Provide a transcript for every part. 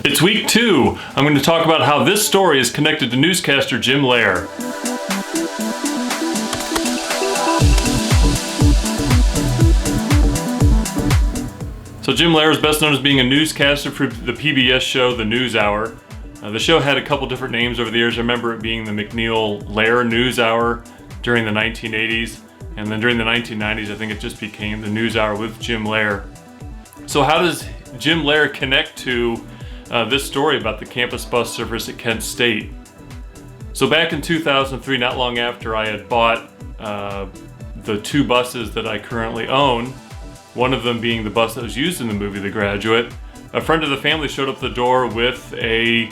It's week 2. I'm going to talk about how this story is connected to newscaster Jim Lehrer. So Jim Lehrer is best known as being a newscaster for the PBS show, The News Hour. The show had a couple different names over the years. I remember it being the McNeil-Lehrer News Hour during the 1980s. And then during the 1990s, I think it just became The News Hour with Jim Lehrer. So how does Jim Lehrer connect to this story about the campus bus service at Kent State? So back in 2003, not long after I had bought the 2 buses that I currently own, one of them being the bus that was used in the movie The Graduate, a friend of the family showed up the door with a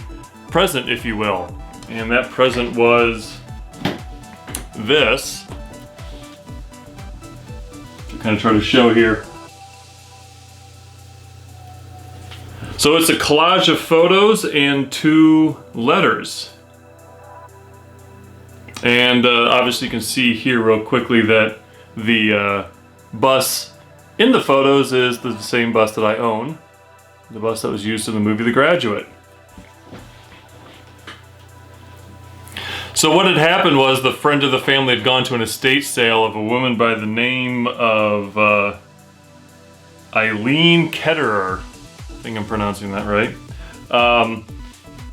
present, if you will. And that present was this. To kind of try to show here. So it's a collage of photos and 2 letters. And obviously you can see here real quickly that the bus in the photos is the same bus that I own, the bus that was used in the movie The Graduate. So what had happened was the friend of the family had gone to an estate sale of a woman by the name of Eileen Ketterer. I think I'm pronouncing that right.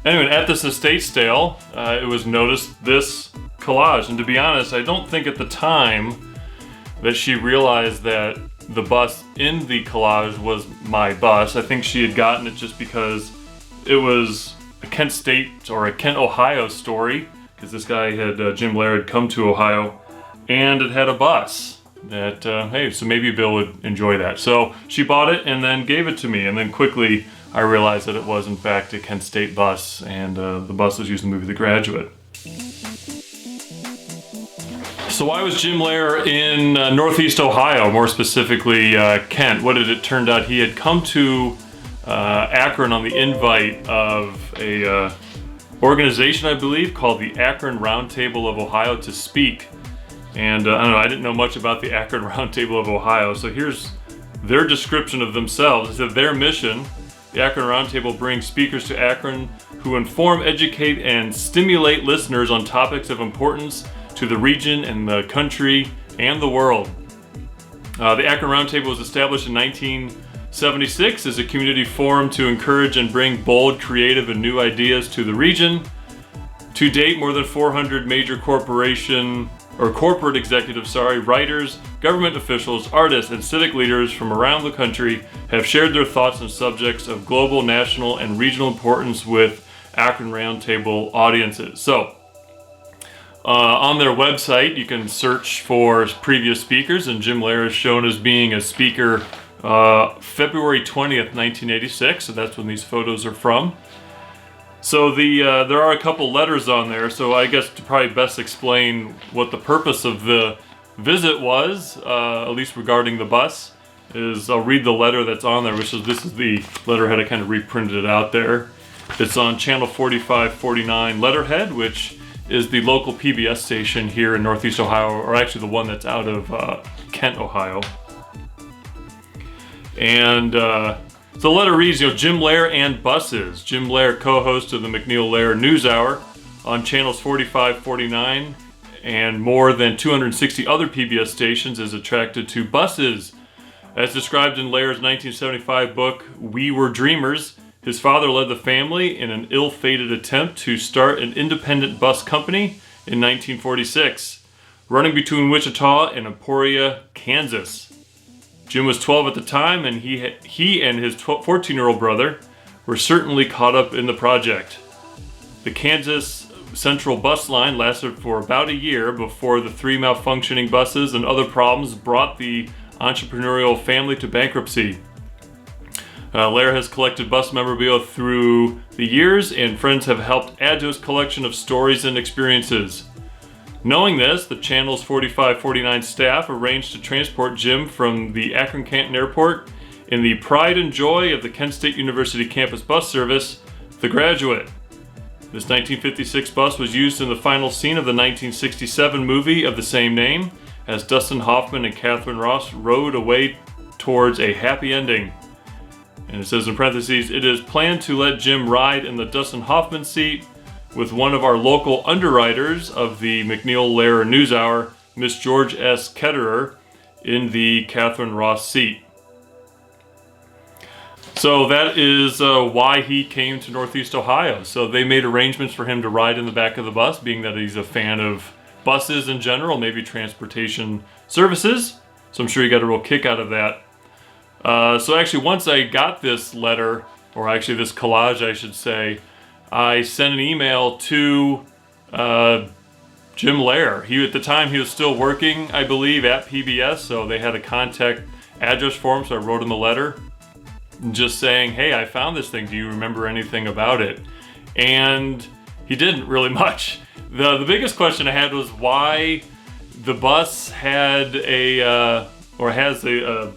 Anyway, at this estate sale, it was noticed this collage. And to be honest, I don't think at the time that she realized that the bus in the collage was my bus. I think she had gotten it just because it was a Kent State or a Kent, Ohio story, because this guy had, Jim Lehrer, had come to Ohio, and it had a bus that, hey, so maybe Bill would enjoy that. So she bought it and then gave it to me, and then quickly I realized that it was in fact a Kent State bus, and the bus was used in the movie The Graduate. So why was Jim Lehrer in Northeast Ohio, more specifically Kent? What did it turn out? He had come to Akron on the invite of a organization, I believe, called the Akron Roundtable of Ohio to speak. And I don't know, I didn't know much about the Akron Roundtable of Ohio, so here's their description of themselves. It said their mission: the Akron Roundtable brings speakers to Akron who inform, educate, and stimulate listeners on topics of importance to the region and the country and the world. The Akron Roundtable was established in 1976 as a community forum to encourage and bring bold, creative, and new ideas to the region. To date, more than 400 major corporate executives, writers, government officials, artists, and civic leaders from around the country have shared their thoughts on subjects of global, national, and regional importance with Akron Roundtable audiences. So, on their website, you can search for previous speakers, and Jim Lehrer is shown as being a speaker February 20th, 1986, so that's when these photos are from. So there are a couple letters on there, so I guess to probably best explain what the purpose of the visit was, at least regarding the bus, is I'll read the letter that's on there, this is the letterhead. I kind of reprinted it out there. It's on channel 4549 letterhead, which is the local PBS station here in Northeast Ohio, or actually the one that's out of Kent, Ohio. And so the letter reads, Jim Lehrer and buses. Jim Lehrer, co-host of the McNeil-Lehrer News Hour on channels 4549 and more than 260 other PBS stations, is attracted to buses. As described in Lehrer's 1975 book, We Were Dreamers, his father led the family in an ill-fated attempt to start an independent bus company in 1946, running between Wichita and Emporia, Kansas. Jim was 12 at the time, and he and his 14-year-old brother were certainly caught up in the project. The Kansas Central bus line lasted for about a year before the 3 malfunctioning buses and other problems brought the entrepreneurial family to bankruptcy. Lehrer has collected bus memorabilia through the years, and friends have helped add to his collection of stories and experiences. Knowing this, the channel's 4549 staff arranged to transport Jim from the Akron Canton Airport in the pride and joy of the Kent State University campus bus service, The Graduate. This 1956 bus was used in the final scene of the 1967 movie of the same name, as Dustin Hoffman and Catherine Ross rode away towards a happy ending. And it says in parentheses, "It is planned to let Jim ride in the Dustin Hoffman seat with one of our local underwriters of the McNeil Lehrer NewsHour, Miss George S. Ketterer, in the Catherine Ross seat." So that is why he came to Northeast Ohio. So they made arrangements for him to ride in the back of the bus, being that he's a fan of buses in general, maybe transportation services. So I'm sure he got a real kick out of that. So actually, once I got this letter, or actually this collage, I should say, I sent an email to Jim Lehrer. At the time, he was still working, I believe, at PBS, so they had a contact address for him, so I wrote him a letter just saying, "Hey, I found this thing. Do you remember anything about it?" And he didn't really much. The biggest question I had was why the bus had has a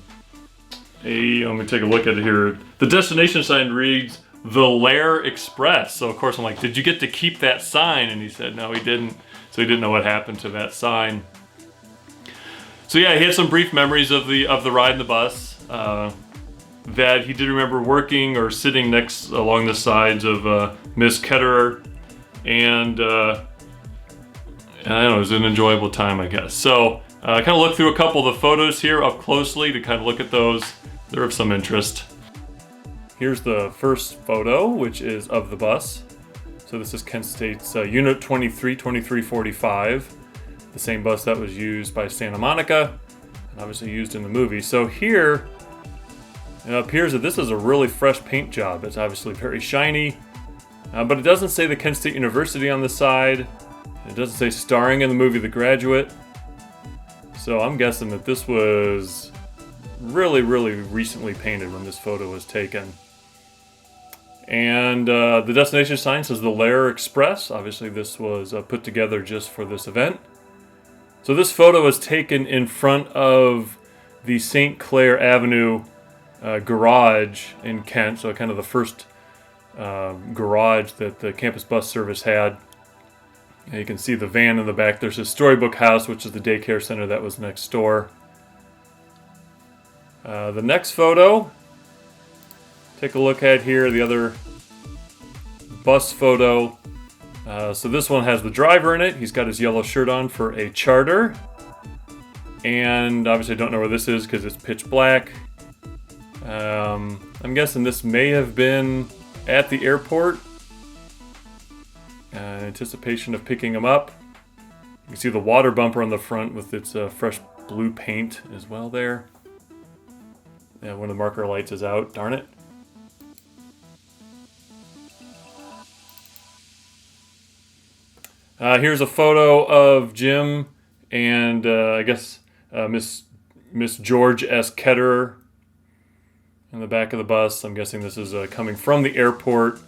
let me take a look at it here. The destination sign reads "The Lehrer Express." So of course I'm like, did you get to keep that sign? And he said no, he didn't. So he didn't know what happened to that sign. So yeah, he had some brief memories of the ride in the bus. That he did remember working or sitting along the sides of Miss Ketterer, and I don't know, it was an enjoyable time, I guess. So I kind of looked through a couple of the photos here up closely to kind of look at those. They're of some interest. Here's the first photo, which is of the bus. So this is Kent State's Unit 2345, the same bus that was used by Santa Monica, and obviously used in the movie. So here, it appears that this is a really fresh paint job. It's obviously very shiny, but it doesn't say the Kent State University on the side. It doesn't say starring in the movie The Graduate. So I'm guessing that this was really, really recently painted when this photo was taken. And the destination sign says the Lehrer Express. Obviously this was put together just for this event. So this photo was taken in front of the St. Clair Avenue garage in Kent. So kind of the first garage that the campus bus service had. And you can see the van in the back. There's a Storybook House, which is the daycare center that was next door. The next photo, take a look at here, the other bus photo. So this one has the driver in it. He's got his yellow shirt on for a charter. And obviously I don't know where this is because it's pitch black. I'm guessing this may have been at the airport. In anticipation of picking him up. You can see the water bumper on the front with its fresh blue paint as well there. Yeah, one of the marker lights is out, darn it. Here's a photo of Jim and I guess Miss George S. Ketterer in the back of the bus. I'm guessing this is coming from the airport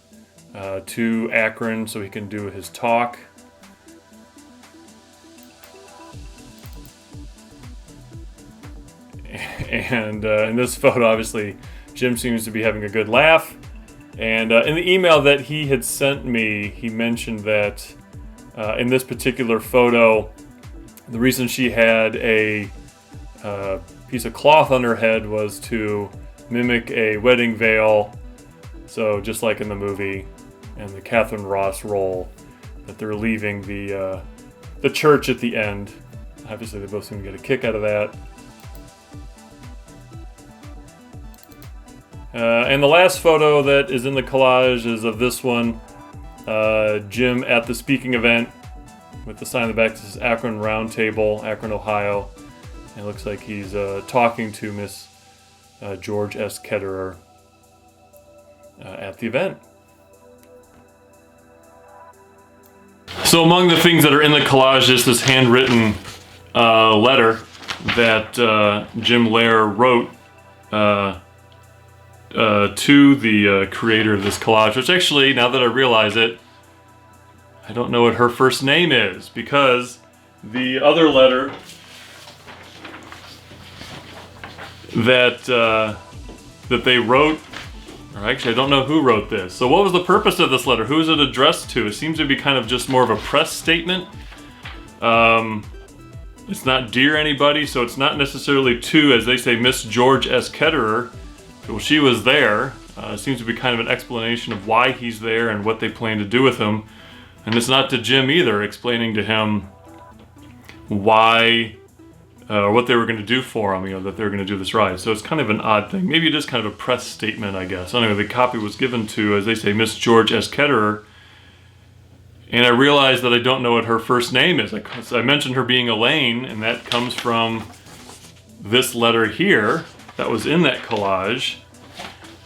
to Akron so he can do his talk. And in this photo, obviously, Jim seems to be having a good laugh. And in the email that he had sent me, he mentioned that in this particular photo, the reason she had a piece of cloth on her head was to mimic a wedding veil. So just like in the movie, and the Catherine Ross role, that they're leaving the church at the end. Obviously, they both seem to get a kick out of that. And the last photo that is in the collage is of this one, Jim at the speaking event with the sign in the back that says Akron Roundtable, Akron, Ohio. And it looks like he's talking to Miss George S. Ketterer at the event. So among the things that are in the collage is this handwritten letter that Jim Lehrer wrote to the creator of this collage, which actually, now that I realize it, I don't know what her first name is, because the other letter that they wrote, or actually I don't know who wrote this. So what was the purpose of this letter? Who is it addressed to? It seems to be kind of just more of a press statement. It's not dear anybody, so it's not necessarily to, as they say, Miss George S. Ketterer. Well, she was there. Seems to be kind of an explanation of why he's there and what they plan to do with him. And it's not to Jim either, explaining to him why, what they were going to do for him, you know, that they were going to do this ride. So it's kind of an odd thing. Maybe it is kind of a press statement, I guess. Anyway, the copy was given to, as they say, Miss George S. Ketterer. And I realized that I don't know what her first name is. I mentioned her being Elaine, and that comes from this letter here that was in that collage.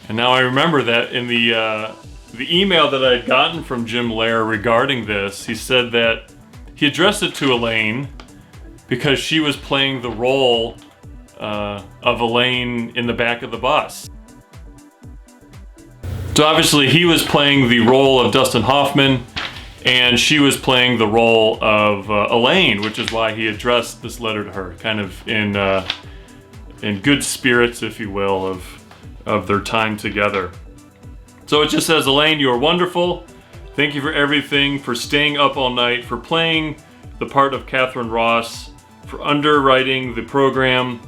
And now I remember that in the email that I had gotten from Jim Lehrer regarding this, he said that he addressed it to Elaine because she was playing the role of Elaine in the back of the bus. So obviously he was playing the role of Dustin Hoffman, and she was playing the role of Elaine, which is why he addressed this letter to her, kind of in good spirits, if you will, of their time together. So it just says, Elaine, you are wonderful. Thank you for everything, for staying up all night, for playing the part of Catherine Ross, for underwriting the program,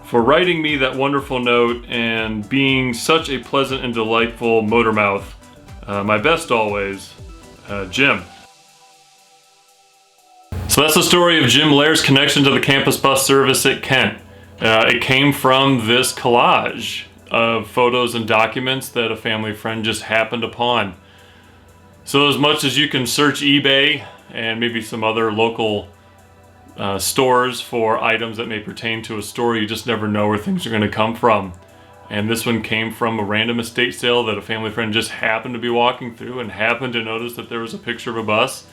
for writing me that wonderful note, and being such a pleasant and delightful motor mouth. My best always, Jim. So that's the story of Jim Lehrer's connection to the campus bus service at Kent. It came from this collage of photos and documents that a family friend just happened upon. So as much as you can search eBay and maybe some other local stores for items that may pertain to a store, you just never know where things are going to come from. And this one came from a random estate sale that a family friend just happened to be walking through and happened to notice that there was a picture of a bus,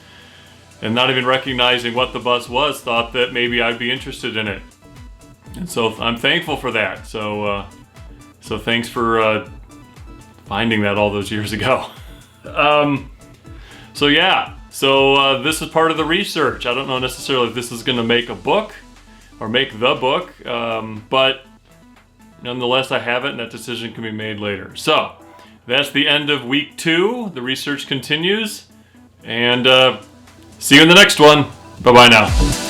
and not even recognizing what the bus was, thought that maybe I'd be interested in it. And so I'm thankful for that. So thanks for finding that all those years ago. So this is part of the research. I don't know necessarily if this is going to make a book or make the book, but nonetheless, I have it, and that decision can be made later. So that's the end of week 2. The research continues, and see you in the next one. Bye-bye now.